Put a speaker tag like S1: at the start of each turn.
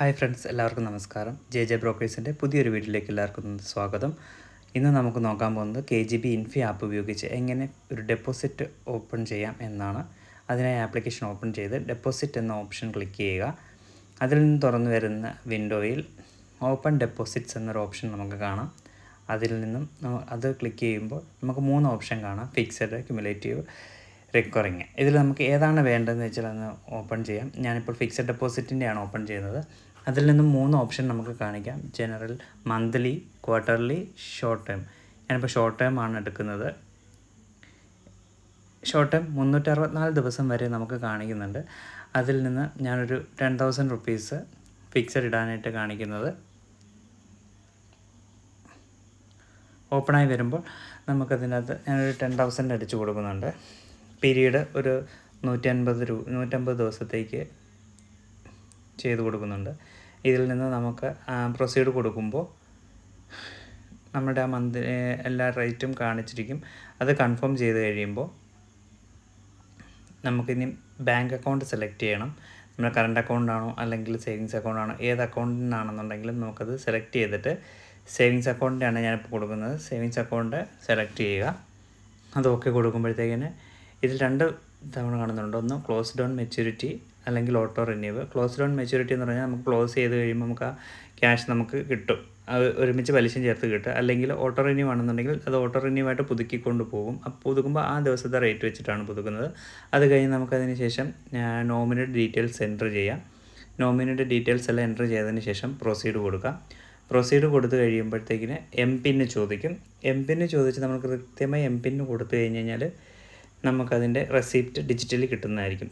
S1: Hi friends, എല്ലാവർക്കും നമസ്കാരം. J ബ്രോക്കേഴ്സിൻ്റെ പുതിയൊരു വീഡിയോയിലേക്ക് എല്ലാവർക്കും സ്വാഗതം. ഇന്ന് നമുക്ക് നോക്കാൻ പോകുന്നത് KGB ഇൻഫി ആപ്പ് ഉപയോഗിച്ച് എങ്ങനെ ഒരു ഡെപ്പോസിറ്റ് ഓപ്പൺ ചെയ്യാം എന്നാണ്. അതിനായി ആപ്ലിക്കേഷൻ ഓപ്പൺ ചെയ്ത് ഡെപ്പോസിറ്റ് എന്ന ഓപ്ഷൻ ക്ലിക്ക് ചെയ്യുക. അതിൽ നിന്ന് തുറന്നു വരുന്ന വിൻഡോയിൽ ഓപ്പൺ ഡെപ്പോസിറ്റ്സ് എന്നൊരു ഓപ്ഷൻ നമുക്ക് കാണാം. അതിൽ നിന്നും അത് ക്ലിക്ക് ചെയ്യുമ്പോൾ നമുക്ക് 3 ഓപ്ഷൻ കാണാം: ഫിക്സഡ്, ക്യുമുലേറ്റീവ്, റിക്കറിങ്. ഇതിൽ നമുക്ക് ഏതാണ് വേണ്ടതെന്ന് വെച്ചാൽ അന്ന് ഓപ്പൺ ചെയ്യാം. ഞാനിപ്പോൾ ഫിക്സഡ് ഡെപ്പോസിറ്റിൻ്റെയാണ് ഓപ്പൺ ചെയ്യുന്നത്. അതിൽ നിന്നും 3 ഓപ്ഷൻ നമുക്ക് കാണിക്കാം: general, monthly, quarterly, short term. ഞാനിപ്പോൾ ഷോർട്ട് ടേം ആണ് എടുക്കുന്നത്. ഷോർട്ട് ടേം 364 ദിവസം വരെ നമുക്ക് കാണിക്കുന്നുണ്ട്. അതിൽ നിന്ന് ഞാനൊരു 10,000 റുപ്പീസ് ഫിക്സഡ് ഇടാനായിട്ട് കാണിക്കുന്നത്. ഓപ്പണായി വരുമ്പോൾ നമുക്കതിനകത്ത് ഞാനൊരു 10,000 അടിച്ചു കൊടുക്കുന്നുണ്ട്. പീരീഡ് ഒരു 150 ദിവസത്തേക്ക് ചെയ്ത് കൊടുക്കുന്നുണ്ട്. ഇതിൽ നിന്ന് നമുക്ക് പ്രൊസീഡ് കൊടുക്കുമ്പോൾ നമ്മുടെ ആ എല്ലാ റേറ്റും കാണിച്ചിരിക്കും. അത് കൺഫേം ചെയ്ത് കഴിയുമ്പോൾ നമുക്കിനി ബാങ്ക് അക്കൗണ്ട് സെലക്ട് ചെയ്യണം. നമ്മുടെ കറണ്ട് അക്കൗണ്ടാണോ അല്ലെങ്കിൽ സേവിങ്സ് അക്കൗണ്ടാണോ, ഏത് അക്കൗണ്ടിനാണെന്നുണ്ടെങ്കിലും നമുക്കത് സെലക്ട് ചെയ്തിട്ട്, സേവിങ്സ് അക്കൗണ്ടിൻ്റെയാണ് ഞാനിപ്പോൾ കൊടുക്കുന്നത്. സേവിങ്സ് അക്കൗണ്ട് സെലക്ട് ചെയ്യുക. അത് ഓക്കെ കൊടുക്കുമ്പോഴത്തേക്കിന് ഇതിൽ 2 തവണ കാണുന്നുണ്ട്. ഒന്ന് ക്ലോസ് ഡൗൺ മെച്യൂരിറ്റി അല്ലെങ്കിൽ ഓട്ടോ റിന്യൂവ്. ക്ലോസ് ഡൗൺ മെച്യൂരിറ്റി എന്ന് പറഞ്ഞാൽ നമുക്ക് ക്ലോസ് ചെയ്ത് കഴിയുമ്പോൾ നമുക്ക് ആ ക്യാഷ് നമുക്ക് കിട്ടും, അത് ഒരുമിച്ച് പലിശയും ചേർത്ത് കിട്ടും. അല്ലെങ്കിൽ ഓട്ടോ റിന്യൂ ആണെന്നുണ്ടെങ്കിൽ അത് ഓട്ടോ റിന്യൂ ആയിട്ട് പുതുക്കിക്കൊണ്ട് പോകും. അപ്പോൾ പുതുക്കുമ്പോൾ ആ ദിവസത്തെ റേറ്റ് വെച്ചിട്ടാണ് പുതുക്കുന്നത്. അത് കഴിഞ്ഞ് നമുക്കതിന് ശേഷം നോമിനേറ്റ് ഡീറ്റെയിൽസ് എൻ്റർ ചെയ്യാം. നോമിനേറ്റ് ഡീറ്റെയിൽസ് എല്ലാം എൻ്റർ ചെയ്തതിന് ശേഷം പ്രൊസീഡ് കൊടുക്കാം. പ്രൊസീഡ് കൊടുത്തു കഴിയുമ്പോഴത്തേക്കിന് MPIN ചോദിക്കും. MPIN ചോദിച്ച് നമ്മൾ കൃത്യമായി MPIN കൊടുത്തു കഴിഞ്ഞ് കഴിഞ്ഞാൽ നമുക്കതിൻ്റെ റെസിപ്റ്റ് ഡിജിറ്റലി കിട്ടുന്നതായിരിക്കും.